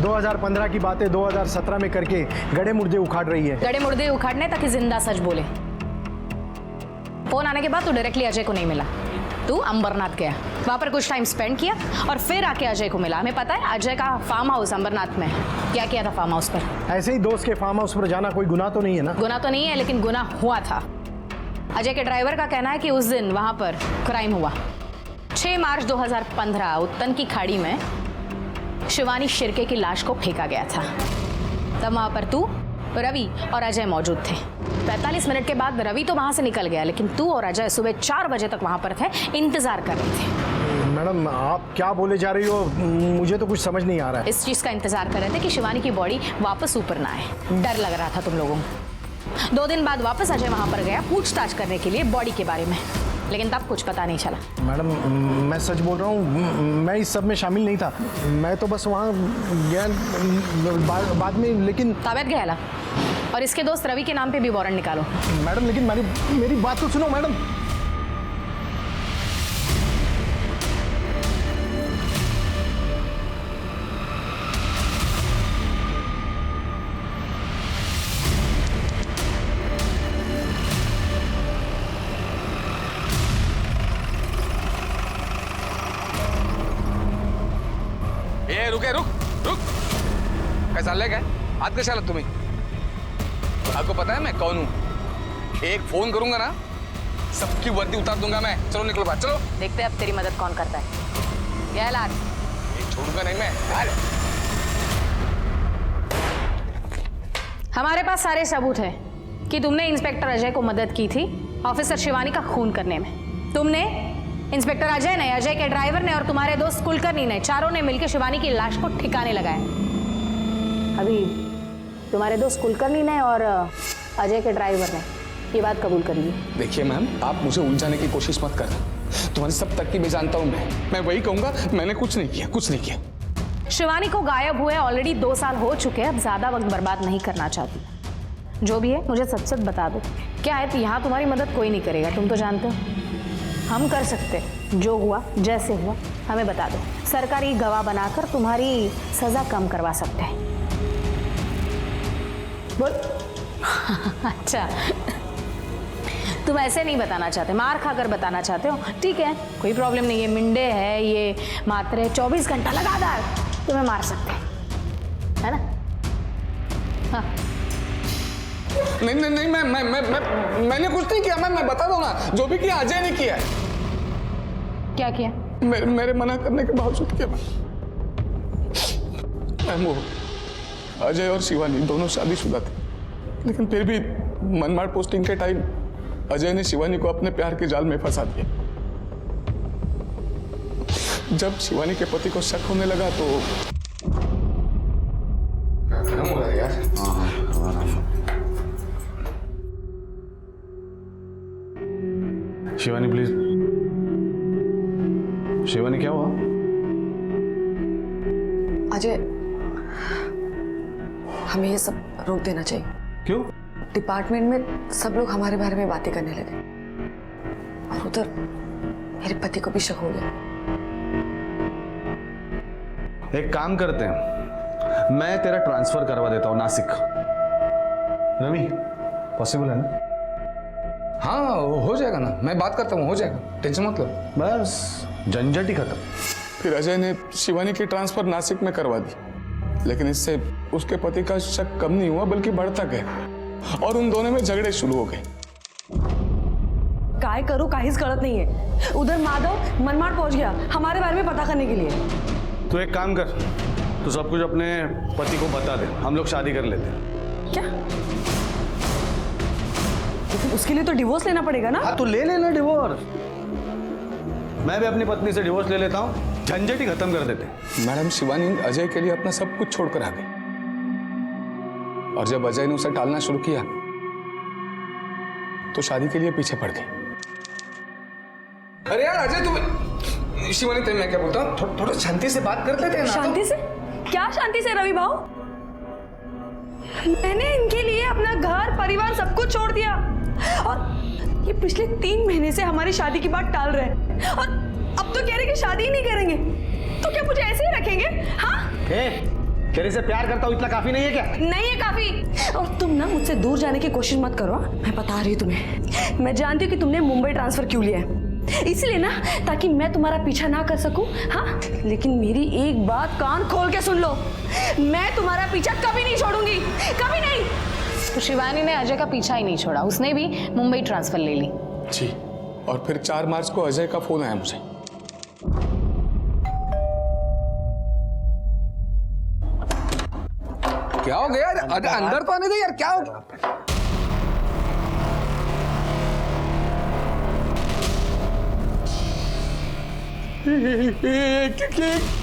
2015 की बातें 2017 में करके गड़े मुर्दे उखाड़ रही है. गड़े मुर्दे उखाड़ने ताकि जिंदा सच बोले. फोन आने के बाद तू डायरेक्टली अजय को नहीं मिला. तू अंबरनाथ गया, वहां पर कुछ टाइम स्पेंड किया और फिर आके अजय को मिला. हमें पता है अजय का फार्म हाउस अंबरनाथ में. क्या किया था फार्म हाउस पर? ऐसे ही दोस्त के फार्म हाउस पर जाना कोई गुनाह तो नहीं है ना? गुनाह तो नहीं है, लेकिन गुनाह हुआ था. अजय के ड्राइवर का कहना है कि उस दिन वहां पर क्राइम हुआ. 6 मार्च 2015 उत्तन की खाड़ी में शिवानी शिर्के की लाश को फेंका गया था. तब वहां पर तू, रवि और अजय मौजूद थे. 45 मिनट के बाद रवि तो वहां से निकल गया, लेकिन तू और अजय सुबह 4 बजे तक वहां पर थे, इंतजार कर रहे थे. मैडम, आप क्या बोले जा रही हो? मुझे तो कुछ समझ नहीं आ रहा है. इस चीज का इंतजार कर रहे थे कि शिवानी की बॉडी वापस ऊपर ना आए. डर लग रहा था तुम लोगों को. 2 दिन बाद वापस अजय वहां पर गया पूछताछ करने के लिए बॉडी के बारे में, लेकिन तब कुछ पता नहीं चला. मैडम, मैं सच बोल रहा हूँ, मैं इस सब में शामिल नहीं था. मैं तो बस वहाँ गया बाद में. लेकिन ताबियत गया. और इसके दोस्त रवि के नाम पे भी वारंट निकालो. मैडम, लेकिन मेरी बात तो सुनो मैडम. रुक. काय चाललंय काय? आज कशा आलात तुम्ही? आपको पता है मैं कौन हूँ? एक फोन करूंगा ना, सबकी वर्दी उतार दूंगा मैं. चलो निकलो बाहर, चलो. देखते हैं अब तेरी मदद कौन करता है. क्या लाल? छोड़ूंगा नहीं मैं. हमारे पास सारे सबूत है कि तुमने इंस्पेक्टर अजय को मदद की थी ऑफिसर शिवानी का खून करने में. तुमने, इंस्पेक्टर अजय ने, अजय के ड्राइवर ने और तुम्हारे दोस्त कुलकर्णी ने, चारों ने मिलकर शिवानी की लाश को ठिकाने लगाया. अभी तुम्हारे दोस्त कुलकर्णी ने और अजय के ड्राइवर ने ये बात कबूल कर ली. देखिए मैम, आप मुझे उलझाने की कोशिश मत करना. तुम्हारी सब तरकीबें जानता हूँ मैं वही कहूंगा, मैंने कुछ नहीं किया. शिवानी को गायब हुए ऑलरेडी 2 साल हो चुके हैं. अब ज्यादा वक्त बर्बाद नहीं करना चाहती. जो भी है मुझे सच बता दो. क्या है, यहाँ तुम्हारी मदद कोई नहीं करेगा, तुम तो जानते हो। हम कर सकते हैं, जो हुआ जैसे हुआ हमें बता दो, सरकारी गवाह बनाकर तुम्हारी सजा कम करवा सकते हैं। बोल। अच्छा, तुम ऐसे नहीं बताना चाहते, मार खाकर बताना चाहते हो, ठीक है, कोई प्रॉब्लम नहीं है। मिंडे है ये, मात्र 24 घंटा लगातार तुम्हें मार सकते हैं, है ना? हाँ। नहीं नहीं नहीं, मैंने कुछ नहीं किया। मैं बता दूं ना, जो भी किया अजय ने किया है। क्या किया? मेरे मना करने के बावजूद किया। वो अजय और शिवानी दोनों शादीशुदा थे, लेकिन फिर भी मनमाड़ पोस्टिंग के टाइम अजय ने शिवानी को अपने प्यार के जाल में फंसा दिया। जब शिवानी के पति को शक होने लगा तो शिवानी प्लीज। शिवानी क्या हुआ? अजय, हमें ये सब रोक देना चाहिए। क्यों? डिपार्टमेंट में सब लोग हमारे बारे में बातें करने लगे और उधर मेरे पति को भी शक हो गया। एक काम करते हैं, मैं तेरा ट्रांसफर करवा देता हूं नासिक। रवि, पॉसिबल है ना? हाँ हो जाएगा ना, मैं बात करता हूँ, हो जाएगा, टेंशन मत लो। बस झंझट ही खत्म। फिर अजय ने शिवानी की ट्रांसफर नासिक में करवा दी, लेकिन इससे उसके पति का शक कम नहीं हुआ बल्कि बढ़ता गया और उन दोनों में झगड़े शुरू हो गए। काय करूं, काहीच कळत नहीं है। उधर माधव मनमाड़ पहुंच गया हमारे बारे में पता करने के लिए। तो एक काम कर, तू सब कुछ अपने पति को बता दे, हम लोग शादी कर लेते हैं। क्या? लेकिन उसके लिए तो डिवोर्स लेना पड़ेगा ना? हाँ तो ले लेना डिवोर्स। मैं भी अपनी पत्नी से डिवोर्स ले लेता हूँ, झंझट ही खत्म कर देते। मैडम, शिवानी अजय के लिए अपना सब कुछ छोड़कर आ गई और जब अजय ने उसे टालना शुरू किया तो शादी के लिए पीछे पड़ गई। अरे यार अजय, तू शिवानी, तेरे मैं क्या बोलता हूँ, थोड़ा शांति से बात कर लेते हैं ना। शांति से? क्या शांति से रवि भाऊ? मैंने इनके लिए अपना घर परिवार सब कुछ छोड़ दिया और ये पिछले 3 महीने से हमारी शादी की बात टाल रहे हैं और अब तो कह रहे कि शादी ही नहीं करेंगे। तो क्या मुझे ऐसे ही रखेंगे? हाँ? तेरे से प्यार करता हूँ इतना काफी नहीं है क्या? नहीं है काफी। और तुम ना मुझसे दूर जाने की कोशिश मत करो। मैं बता रही हूँ तुम्हें, मैं जानती हूँ कि तुमने मुंबई ट्रांसफर क्यों लिया है, इसलिए ना ताकि मैं तुम्हारा पीछा ना कर सकूं। हाँ, लेकिन मेरी एक बात कान खोल के सुन लो, मैं तुम्हारा पीछा कभी नहीं छोड़ूंगी, कभी नहीं। तो शिवानी ने अजय का पीछा ही नहीं छोड़ा, उसने भी मुंबई ट्रांसफर ले ली। जी, और फिर 4 मार्च को अजय का फोन आया मुझे। क्या हो गया? अंदर तो आने दे यार, क्या हो गया?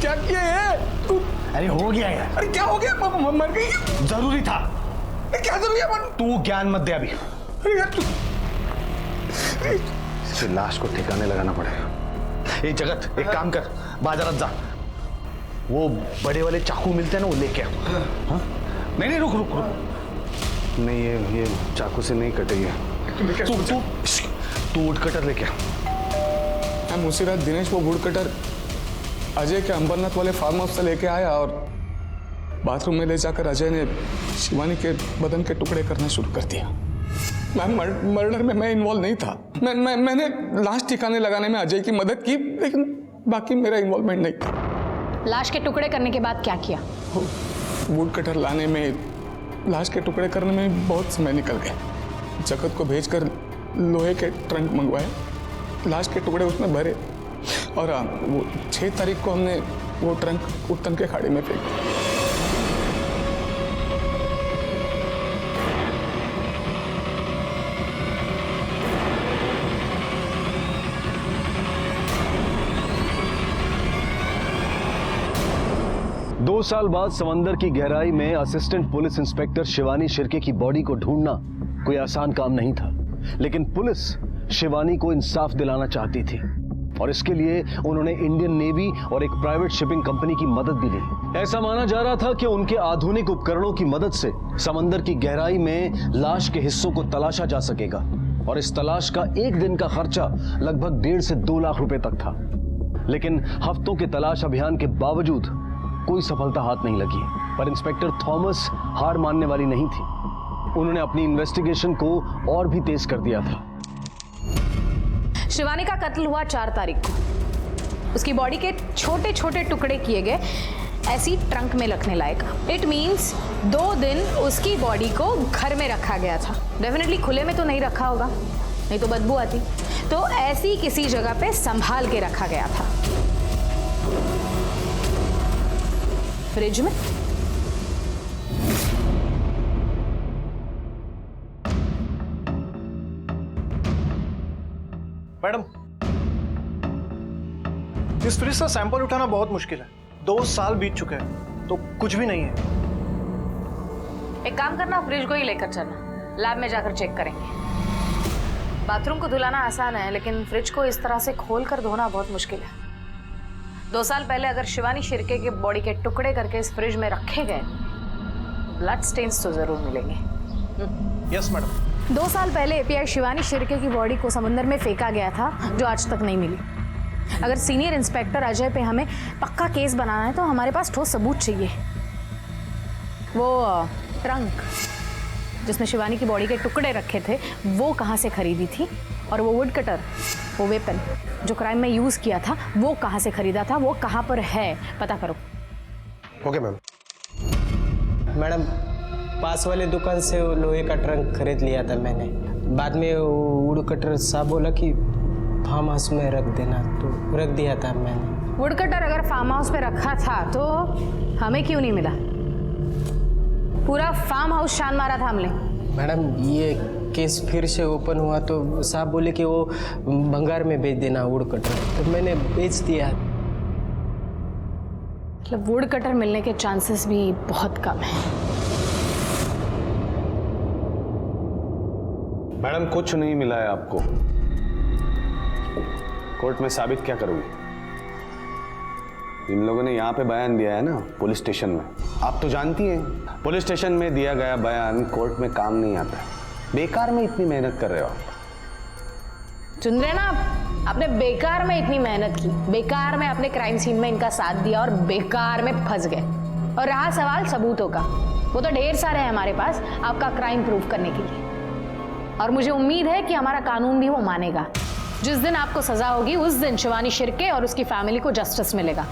क्या किया है तू? अरे हो गया यार। अरे क्या हो गया? मर गई? जरूरी था। क्या जरूरी है? तू ज्ञान मत दे अभी। अरे यार तू, इसे लाश को ठिकाने लगाना पड़ेगा। ये जगत, एक काम कर, बाजारात जा, वो बड़े वाले चाकू मिलते हैं ना, वो लेके आ। हाँ? नहीं रुक रुक रुक, नहीं ये चाकू से नहीं कटेगी। तू वुड कटर लेके आ। हम उसी रात दिनेश वो वुड कटर अजय के अंबरनाथ वाले फार्म हाउस से लेके आया और बाथरूम में ले जाकर अजय ने शिवानी के बदन के टुकड़े करना शुरू कर दिया। मर्डर में मैं इन्वॉल्व नहीं था। मैंने लाश ठिकाने लगाने में अजय की मदद की, लेकिन बाकी मेरा इन्वॉल्वमेंट नहीं था। लाश के टुकड़े करने के बाद क्या किया? वुड कटर लाने में, लाश के टुकड़े करने में बहुत समय निकल गया। जगत को भेजकर लोहे के ट्रंक मंगवाए, लाश के टुकड़े उसमें भरे और वो 6 तारीख को हमने वो ट्रंक उत्तम के खाड़ी में फेंक दिया। 2 साल बाद समंदर की गहराई में assistant police inspector Shivani Shirke की बॉडी को ढूंढना कोई आसान काम नहीं था, लेकिन पुलिस शिवानी को इंसाफ दिलाना चाहती थी और इसके लिए उन्होंने इंडियन नेवी और एक प्राइवेट शिपिंग कंपनी की मदद भी ली। ऐसा माना जा रहा था कि उनके आधुनिक उपकरणों की मदद से समंदर की गहराई में लाश के हिस्सों को तलाशा जा सकेगा और इस तलाश का एक दिन का खर्चा लगभग 1.5 से 2 लाख रुपए तक था। लेकिन हफ्तों के तलाश अभियान के बावजूद कोई सफलता हाथ नहीं लगी। पर इंस्पेक्टर थॉमस हार मानने वाली नहीं थी। उन्होंने अपनी इन्वेस्टिगेशन को और भी तेज कर दिया था। शिवानी का कत्ल हुआ 4 तारीख को। उसकी बॉडी के छोटे छोटे टुकड़े किए गए, ऐसी ट्रंक में रखने लायक। इट मीन्स 2 दिन उसकी बॉडी को घर में रखा गया था। डेफिनेटली खुले में तो नहीं रखा होगा, नहीं तो बदबू आती। तो ऐसी किसी जगह पे संभाल के रखा गया था। फ्रिज में। मैडम, इस फ्रिज से सैंपल उठाना बहुत मुश्किल है। 2 साल बीत चुके हैं तो कुछ भी नहीं है। एक काम करना, फ्रिज को ही लेकर चलना, लैब में जाकर चेक करेंगे। बाथरूम को धुलाना आसान है, लेकिन फ्रिज को इस तरह से खोल कर धोना बहुत मुश्किल है। 2 साल पहले अगर शिवानी शिर्के के बॉडी के टुकड़े करके इस फ्रिज में रखे गए, ब्लड स्टेन्स तो जरूर मिलेंगे। Yes madam. 2 साल पहले एपीआई शिवानी शिर्के की बॉडी को समुद्र में फेंका गया था, जो आज तक नहीं मिली। अगर सीनियर इंस्पेक्टर अजय पे हमें पक्का केस बनाना है तो हमारे पास ठोस सबूत चाहिए। वो ट्रंक जिसमें शिवानी की बॉडी के टुकड़े रखे थे, वो कहाँ से खरीदी थी, और वो वुड कटर, वो वेपन जो क्राइम में यूज़ किया था, वो कहाँ से खरीदा था, वो कहाँ पर है, पता करो। Okay ma'am. मैडम, पास वाले दुकान से वो लोहे का ट्रंक खरीद लिया था मैंने। बाद में वुड कटर साहब बोला कि फार्म हाउस में रख देना, तो रख दिया था मैंने। वुड कटर अगर फार्म हाउस पे रखा था तो हमें क्यों नहीं मिला? पूरा फार्म हाउस शान मारा था हमने। मैडम, ये केस फिर से ओपन हुआ तो साहब बोले कि वो भंगार में बेच देना वुड कटर, तो मैंने बेच दिया। मतलब वुड कटर मिलने के चांसेस भी बहुत कम हैं। मैडम, कुछ नहीं मिला है आपको। कोर्ट में साबित क्या करोगे? इन लोगों ने यहाँ पे बयान दिया है ना, पुलिस स्टेशन में। आप तो जानती हैं, पुलिस स्टेशन में दिया गया बयान कोर्ट में काम नहीं आता है। बेकार में इतनी मेहनत कर रहे हो आप। सुन रहे ना आप? आपने बेकार में इतनी मेहनत की, बेकार में अपने क्राइम सीन में इनका साथ दिया और बेकार में फंस गए। और रहा सवाल सबूतों का, वो तो ढेर सारे हैं हमारे पास आपका क्राइम प्रूव करने के लिए। और मुझे उम्मीद है कि हमारा कानून भी वो मानेगा। जिस दिन आपको सजा होगी, उस दिन शिवानी शिर्के और उसकी फैमिली को जस्टिस मिलेगा।